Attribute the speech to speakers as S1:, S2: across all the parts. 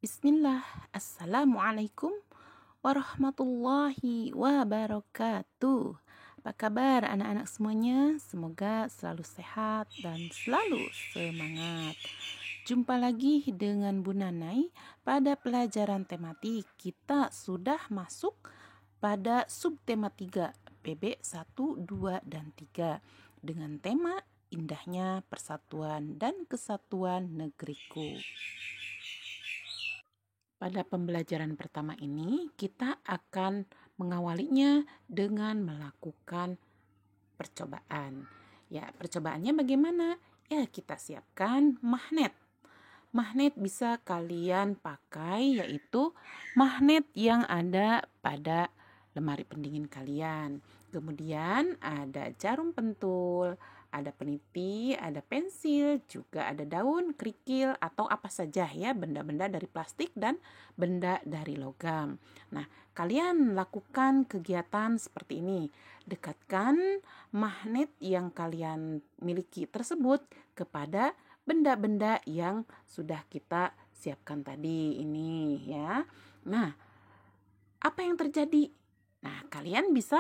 S1: Bismillah, Assalamualaikum warahmatullahi wabarakatuh. Apa kabar anak-anak semuanya? Semoga selalu sehat dan selalu semangat. Jumpa lagi dengan Bu Nanai pada pelajaran tematik. Kita sudah masuk pada subtema 3, PB 1, 2, dan 3 dengan tema indahnya persatuan dan kesatuan negeriku. Pada pembelajaran pertama ini, kita akan mengawalinya dengan melakukan percobaan. Ya, percobaannya bagaimana? Ya, kita siapkan magnet. Magnet bisa kalian pakai, yaitu magnet yang ada pada lemari pendingin kalian. Kemudian ada jarum pentul, ada peniti, ada pensil, juga ada daun, kerikil, atau apa saja ya, benda-benda dari plastik dan benda dari logam. Nah, kalian lakukan kegiatan seperti ini. Dekatkan magnet yang kalian miliki tersebut kepada benda-benda yang sudah kita siapkan tadi ini ya. Nah, apa yang terjadi? Nah, kalian bisa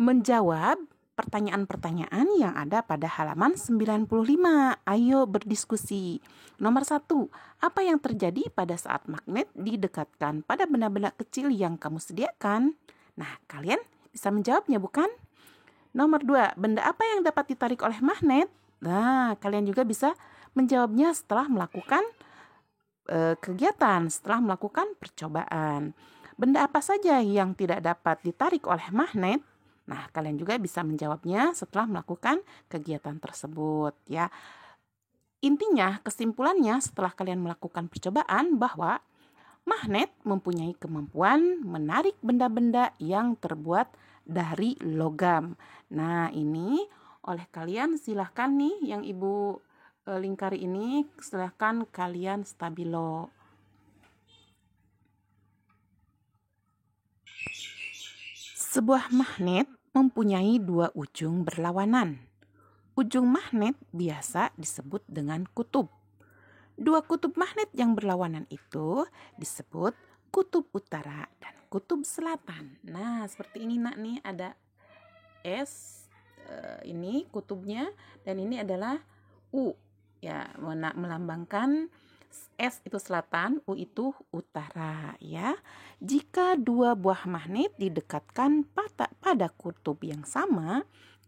S1: menjawab pertanyaan-pertanyaan yang ada pada halaman 95. Ayo berdiskusi. Nomor 1, apa yang terjadi pada saat magnet didekatkan pada benda-benda kecil yang kamu sediakan? Nah, kalian bisa menjawabnya bukan? Nomor 2, benda apa yang dapat ditarik oleh magnet? Nah, kalian juga bisa menjawabnya setelah melakukan kegiatan, setelah melakukan percobaan. Benda apa saja yang tidak dapat ditarik oleh magnet? Nah, kalian juga bisa menjawabnya setelah melakukan kegiatan tersebut ya. Intinya, kesimpulannya setelah kalian melakukan percobaan bahwa magnet mempunyai kemampuan menarik benda-benda yang terbuat dari logam. Nah, ini oleh kalian silahkan nih yang Ibu lingkari ini, silahkan kalian stabilo. Sebuah magnet mempunyai dua ujung berlawanan. Ujung magnet biasa disebut dengan kutub. Dua kutub magnet yang berlawanan itu disebut kutub utara dan kutub selatan. Nah, seperti ini nak nih, ada S, ini kutubnya, dan ini adalah U. Ya, melambangkan S itu selatan, U itu utara ya. Jika dua buah magnet didekatkan pada kutub yang sama,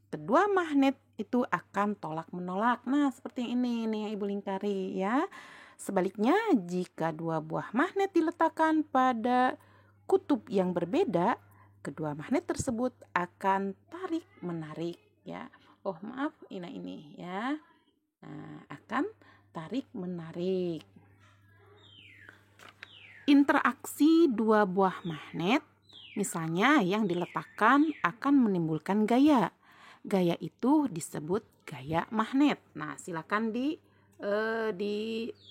S1: kedua magnet itu akan tolak menolak. Nah, seperti ini nih yang Ibu lingkari ya. Sebaliknya, jika dua buah magnet diletakkan pada kutub yang berbeda, kedua magnet tersebut akan tarik menarik ya. Oh, maaf, ini ya. Nah, akan tarik menarik. Interaksi dua buah magnet, misalnya yang diletakkan, akan menimbulkan gaya. Gaya itu disebut gaya magnet. Nah, silakan di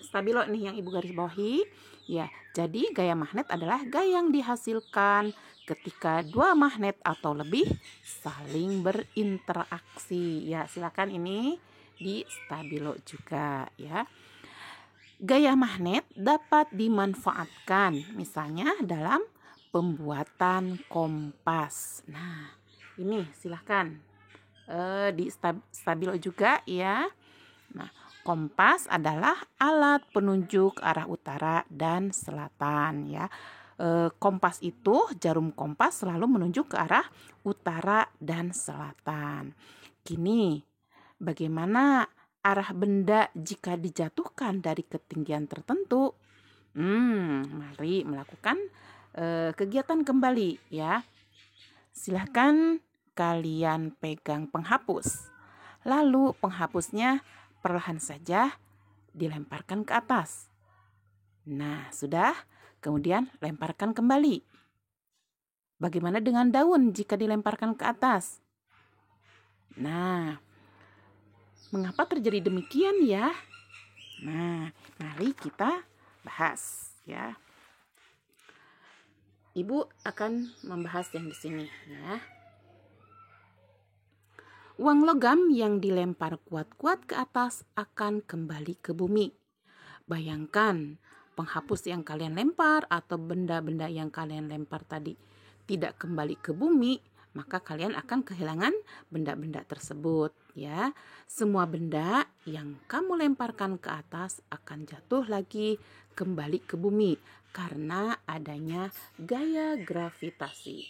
S1: stabilo nih yang Ibu garis bawahi. Ya, jadi gaya magnet adalah gaya yang dihasilkan ketika dua magnet atau lebih saling berinteraksi. Ya, silakan ini di stabilo juga ya. Gaya magnet dapat dimanfaatkan misalnya dalam pembuatan kompas. Nah, ini silahkan di stabilo juga ya. Nah, kompas adalah alat penunjuk arah utara dan selatan ya. Kompas itu, jarum kompas selalu menunjuk ke arah utara dan selatan. Kini, bagaimana arah benda jika dijatuhkan dari ketinggian tertentu? Mari melakukan kegiatan kembali ya. Silahkan kalian pegang penghapus. Lalu penghapusnya perlahan saja dilemparkan ke atas. Nah, sudah. Kemudian lemparkan kembali. Bagaimana dengan daun jika dilemparkan ke atas? Nah, mengapa terjadi demikian ya? Nah, mari kita bahas ya. Ibu akan membahas yang di sini ya. Uang logam yang dilempar kuat-kuat ke atas akan kembali ke bumi. Bayangkan penghapus yang kalian lempar atau benda-benda yang kalian lempar tadi tidak kembali ke bumi, maka kalian akan kehilangan benda-benda tersebut ya. Semua benda yang kamu lemparkan ke atas akan jatuh lagi kembali ke bumi karena adanya gaya gravitasi.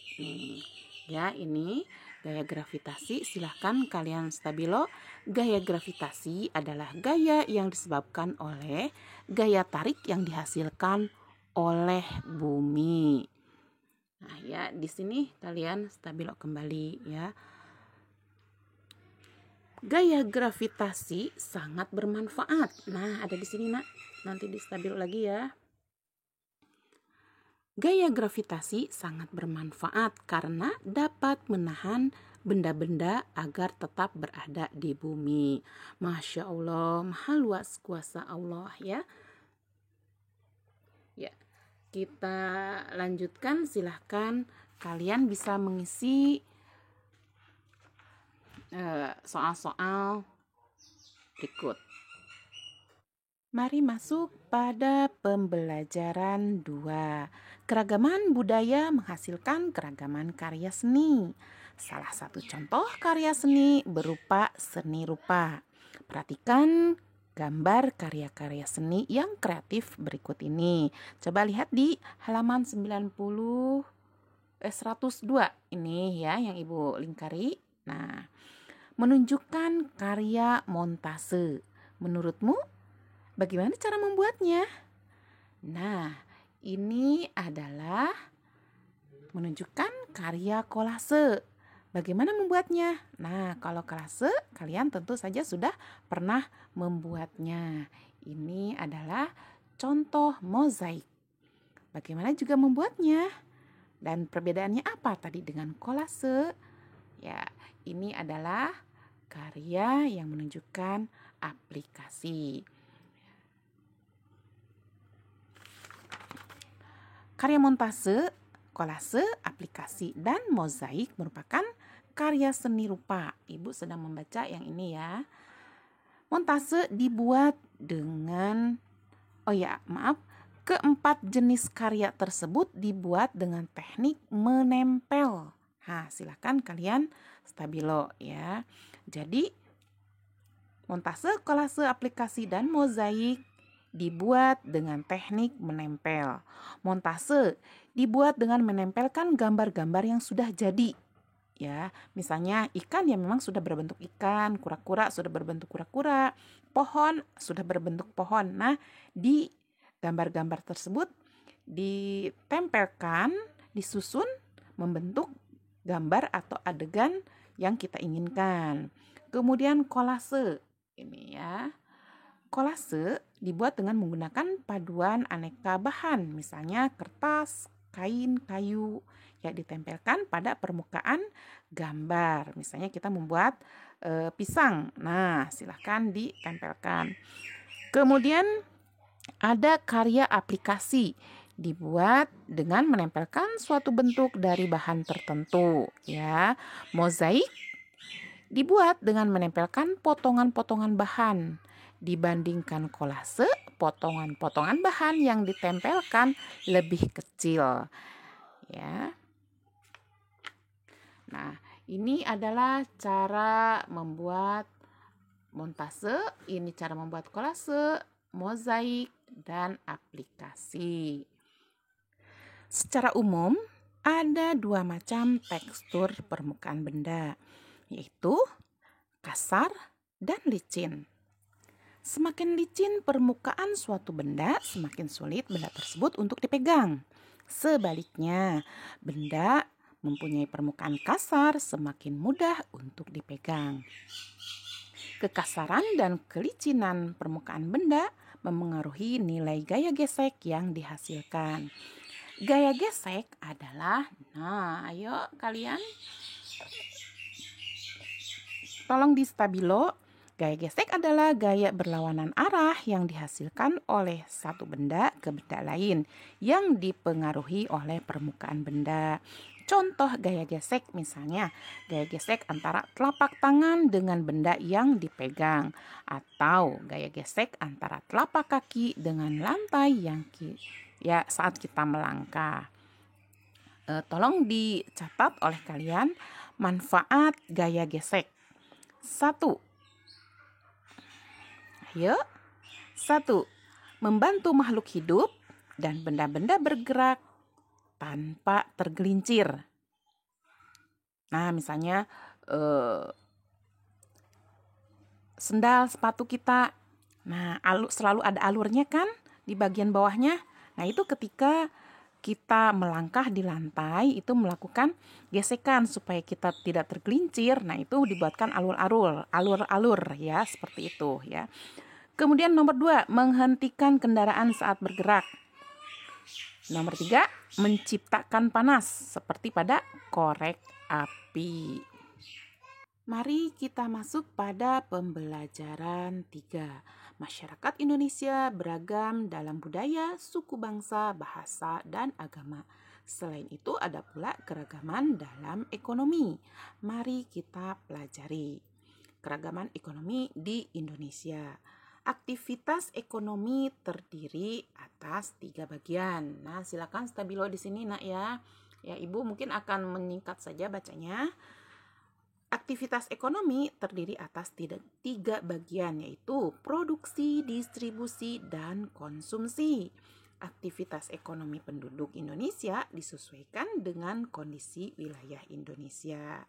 S1: Ya, ini gaya gravitasi, silahkan kalian stabilo. Gaya gravitasi adalah gaya yang disebabkan oleh gaya tarik yang dihasilkan oleh bumi. Nah, ya di sini kalian stabilo kembali ya. Gaya gravitasi sangat bermanfaat. Nah, ada di sini, Nak. Nanti di stabilo lagi ya. Gaya gravitasi sangat bermanfaat karena dapat menahan benda-benda agar tetap berada di bumi. Masya Allah, maha luas kuasa Allah ya. Ya, kita lanjutkan. Silahkan kalian bisa mengisi soal-soal berikut. Mari masuk pada pembelajaran 2. Keragaman budaya menghasilkan keragaman karya seni. Salah satu contoh karya seni berupa seni rupa. Perhatikan gambar karya-karya seni yang kreatif berikut ini. Coba lihat di halaman 102 ini ya yang Ibu lingkari. Nah, menunjukkan karya montase. Menurutmu bagaimana cara membuatnya? Nah, ini adalah menunjukkan karya kolase. Bagaimana membuatnya? Nah, kalau kolase kalian tentu saja sudah pernah membuatnya. Ini adalah contoh mozaik. Bagaimana juga membuatnya? Dan perbedaannya apa tadi dengan kolase? Ya, ini adalah karya yang menunjukkan aplikasi. Karya montase, kolase, aplikasi, dan mozaik merupakan karya seni rupa. Ibu sedang membaca yang ini ya. Montase dibuat dengan, keempat jenis karya tersebut dibuat dengan teknik menempel. Nah, silakan kalian stabilo ya. Jadi, montase, kolase, aplikasi, dan mozaik dibuat dengan teknik menempel. Montase dibuat dengan menempelkan gambar-gambar yang sudah jadi. Ya, misalnya ikan yang memang sudah berbentuk ikan, kura-kura sudah berbentuk kura-kura, pohon sudah berbentuk pohon. Nah, di gambar-gambar tersebut ditempelkan, disusun membentuk gambar atau adegan yang kita inginkan. Kemudian kolase ini ya. Kolase dibuat dengan menggunakan paduan aneka bahan, misalnya kertas, kain, kayu, yang ditempelkan pada permukaan gambar. Misalnya kita membuat pisang, nah silahkan ditempelkan. Kemudian ada karya aplikasi, dibuat dengan menempelkan suatu bentuk dari bahan tertentu, ya. Mozaik dibuat dengan menempelkan potongan-potongan bahan. Dibandingkan kolase, potongan-potongan bahan yang ditempelkan lebih kecil. Ya. Nah, ini adalah cara membuat montase, ini cara membuat kolase, mozaik, dan aplikasi. Secara umum, ada dua macam tekstur permukaan benda, yaitu kasar dan licin. Semakin licin permukaan suatu benda, semakin sulit benda tersebut untuk dipegang. Sebaliknya, benda mempunyai permukaan kasar semakin mudah untuk dipegang. Kekasaran dan kelicinan permukaan benda memengaruhi nilai gaya gesek yang dihasilkan. Gaya gesek adalah, ayo kalian tolong di stabilo. Gaya gesek adalah gaya berlawanan arah yang dihasilkan oleh satu benda ke benda lain yang dipengaruhi oleh permukaan benda. Contoh gaya gesek misalnya, gaya gesek antara telapak tangan dengan benda yang dipegang, atau gaya gesek antara telapak kaki dengan lantai yang saat kita melangkah. Tolong dicatat oleh kalian manfaat gaya gesek. 1. Ayo. 1. Membantu makhluk hidup dan benda-benda bergerak tanpa tergelincir. Nah, misalnya sendal sepatu kita. Nah, selalu ada alurnya kan di bagian bawahnya. Nah, itu ketika kita melangkah di lantai itu melakukan gesekan supaya kita tidak tergelincir. Nah, itu dibuatkan alur-alur ya, seperti itu ya. Kemudian nomor 2, menghentikan kendaraan saat bergerak. Nomor 3, menciptakan panas seperti pada korek api. Mari kita masuk pada pembelajaran 3. Masyarakat Indonesia beragam dalam budaya, suku bangsa, bahasa, dan agama. Selain itu ada pula keragaman dalam ekonomi. Mari kita pelajari keragaman ekonomi di Indonesia. Aktivitas ekonomi terdiri atas 3 bagian. Nah, silakan stabilo di sini nak ya. Ya, Ibu mungkin akan menyingkat saja bacanya. Aktivitas ekonomi terdiri atas 3 bagian, yaitu produksi, distribusi, dan konsumsi. Aktivitas ekonomi penduduk Indonesia disesuaikan dengan kondisi wilayah Indonesia.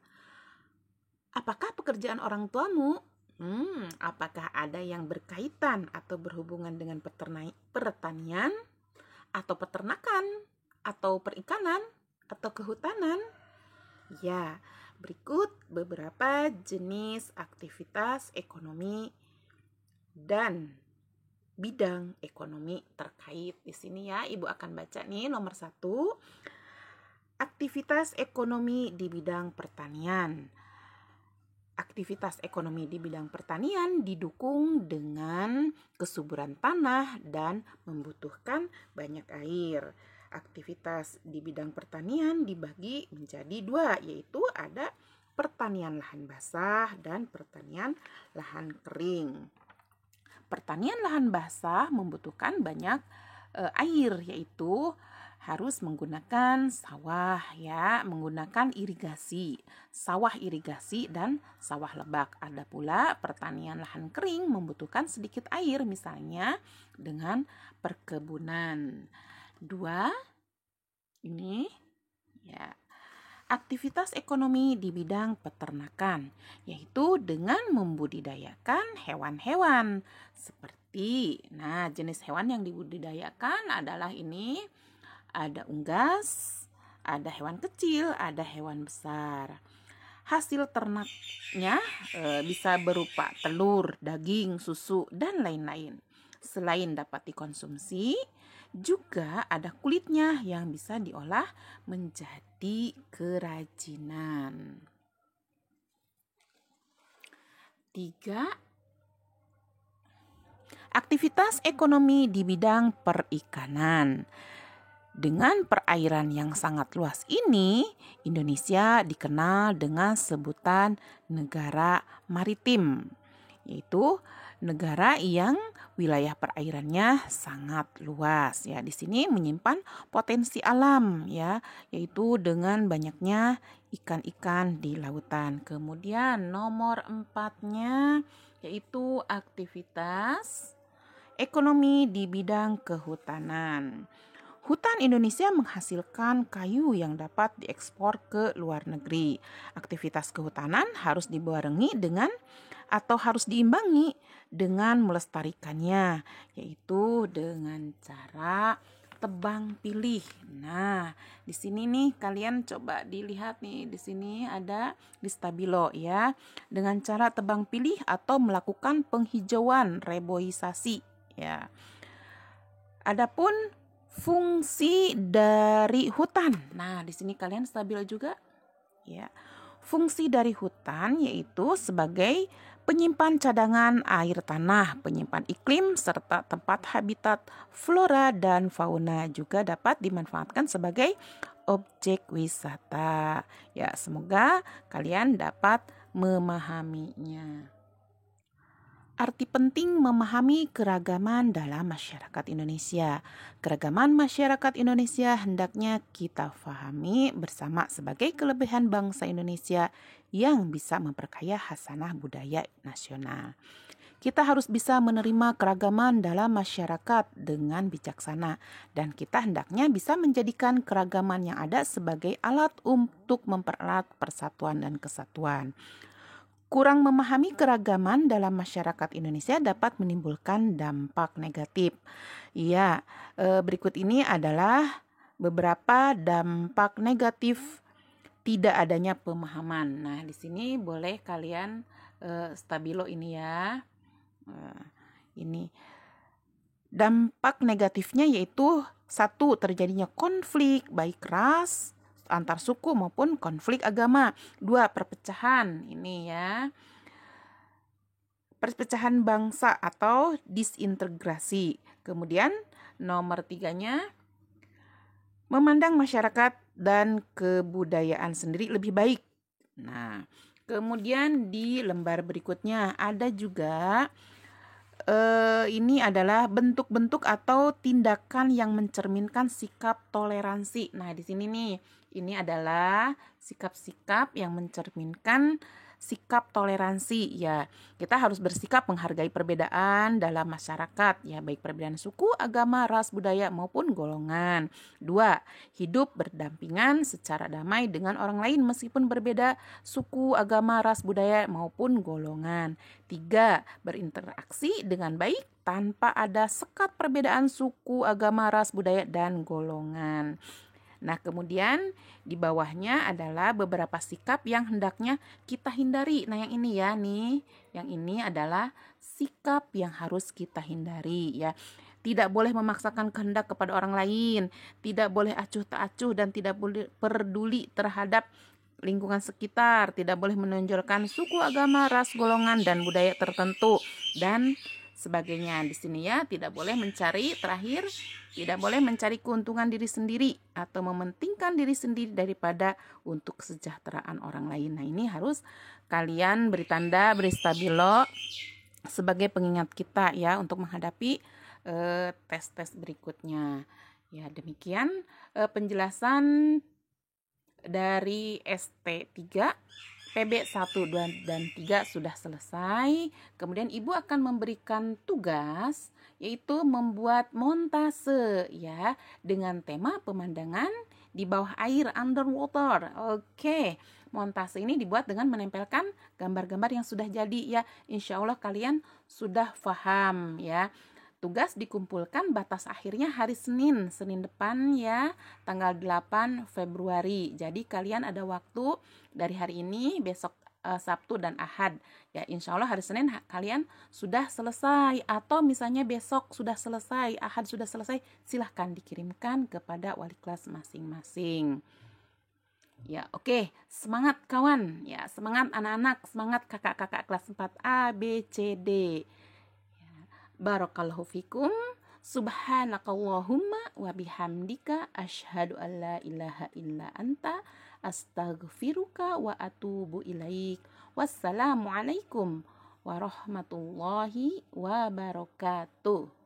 S1: Apakah pekerjaan orang tuamu? Apakah ada yang berkaitan atau berhubungan dengan pertanian, atau peternakan, atau perikanan, atau kehutanan? Ya, berikut beberapa jenis aktivitas ekonomi dan bidang ekonomi terkait. Di sini ya, Ibu akan baca nih nomor 1. Aktivitas ekonomi di bidang pertanian. Aktivitas ekonomi di bidang pertanian didukung dengan kesuburan tanah dan membutuhkan banyak air. Aktivitas di bidang pertanian dibagi menjadi 2, yaitu ada pertanian lahan basah dan pertanian lahan kering. Pertanian lahan basah membutuhkan banyak air, yaitu harus menggunakan sawah ya, menggunakan irigasi, sawah irigasi dan sawah lebak. Ada pula pertanian lahan kering membutuhkan sedikit air, misalnya dengan perkebunan. 2, ini ya, aktivitas ekonomi di bidang peternakan, yaitu dengan membudidayakan hewan-hewan seperti, nah jenis hewan yang dibudidayakan adalah ini, ada unggas, ada hewan kecil, ada hewan besar. Hasil ternaknya bisa berupa telur, daging, susu, dan lain-lain. Selain dapat dikonsumsi, juga ada kulitnya yang bisa diolah menjadi kerajinan. 3. Aktivitas ekonomi di bidang perikanan. Dengan perairan yang sangat luas ini, Indonesia dikenal dengan sebutan negara maritim, yaitu negara yang wilayah perairannya sangat luas ya. Di sini menyimpan potensi alam ya, yaitu dengan banyaknya ikan-ikan di lautan. Kemudian nomor 4-nya yaitu aktivitas ekonomi di bidang kehutanan. Hutan Indonesia menghasilkan kayu yang dapat diekspor ke luar negeri. Aktivitas kehutanan harus dibarengi dengan atau harus diimbangi dengan melestarikannya, yaitu dengan cara tebang pilih. Nah, di sini nih kalian coba dilihat nih, di sini ada di stabilo ya. Dengan cara tebang pilih atau melakukan penghijauan, reboisasi ya. Adapun fungsi dari hutan. Nah, di sini kalian stabil juga. Ya. Fungsi dari hutan yaitu sebagai penyimpan cadangan air tanah, penyimpan iklim, serta tempat habitat flora dan fauna juga dapat dimanfaatkan sebagai objek wisata. Ya, semoga kalian dapat memahaminya. Arti penting memahami keragaman dalam masyarakat Indonesia. Keragaman masyarakat Indonesia hendaknya kita pahami bersama sebagai kelebihan bangsa Indonesia yang bisa memperkaya khasanah budaya nasional. Kita harus bisa menerima keragaman dalam masyarakat dengan bijaksana, dan kita hendaknya bisa menjadikan keragaman yang ada sebagai alat untuk mempererat persatuan dan kesatuan. Kurang memahami keragaman dalam masyarakat Indonesia dapat menimbulkan dampak negatif. Ya, berikut ini adalah beberapa dampak negatif tidak adanya pemahaman. Nah, di sini boleh kalian stabilo ini ya. Ini dampak negatifnya yaitu 1. Terjadinya konflik baik ras, antar suku maupun konflik agama. 2. Perpecahan, ini ya. Perpecahan bangsa atau disintegrasi. Kemudian nomor 3-nya memandang masyarakat dan kebudayaan sendiri lebih baik. Nah, kemudian di lembar berikutnya ada juga ini adalah bentuk-bentuk atau tindakan yang mencerminkan sikap toleransi. Nah, di sini nih, ini adalah sikap-sikap yang mencerminkan sikap toleransi. Ya, kita harus bersikap menghargai perbedaan dalam masyarakat, ya, baik perbedaan suku, agama, ras, budaya maupun golongan. 2. Hidup berdampingan secara damai dengan orang lain meskipun berbeda suku, agama, ras, budaya maupun golongan. 3. Berinteraksi dengan baik tanpa ada sekat perbedaan suku, agama, ras, budaya, dan golongan. Nah, kemudian di bawahnya adalah beberapa sikap yang hendaknya kita hindari. Nah, yang ini ya nih, yang ini adalah sikap yang harus kita hindari ya. Tidak boleh memaksakan kehendak kepada orang lain, tidak boleh acuh tak acuh dan tidak boleh peduli terhadap lingkungan sekitar, tidak boleh menonjolkan suku, agama, ras, golongan, dan budaya tertentu dan sebagainya. Di sini ya, tidak boleh mencari, terakhir, tidak boleh mencari keuntungan diri sendiri atau mementingkan diri sendiri daripada untuk kesejahteraan orang lain. Nah, ini harus kalian beri tanda, beri stabilo sebagai pengingat kita ya untuk menghadapi tes-tes berikutnya. Ya, demikian penjelasan dari ST3. PB 1, 2, dan 3 sudah selesai. Kemudian Ibu akan memberikan tugas yaitu membuat montase ya dengan tema pemandangan di bawah air, underwater. Oke. Montase ini dibuat dengan menempelkan gambar-gambar yang sudah jadi ya. Insya Allah kalian sudah paham ya. Tugas dikumpulkan batas akhirnya hari Senin depan ya, tanggal 8 Februari. Jadi kalian ada waktu dari hari ini, besok Sabtu dan Ahad. Ya, insya Allah hari Senin kalian sudah selesai. Atau misalnya besok sudah selesai, Ahad sudah selesai, silahkan dikirimkan kepada wali kelas masing-masing. Ya, oke. Semangat kawan. Ya, semangat anak-anak, semangat kakak-kakak kelas 4 A, B, C, D. Barakallahu fikum. Subhanakallahumma wa bihamdika asyhadu an la ilaha illa anta astaghfiruka wa atubu ilaik. Wassalamualaikum warahmatullahi wabarakatuh.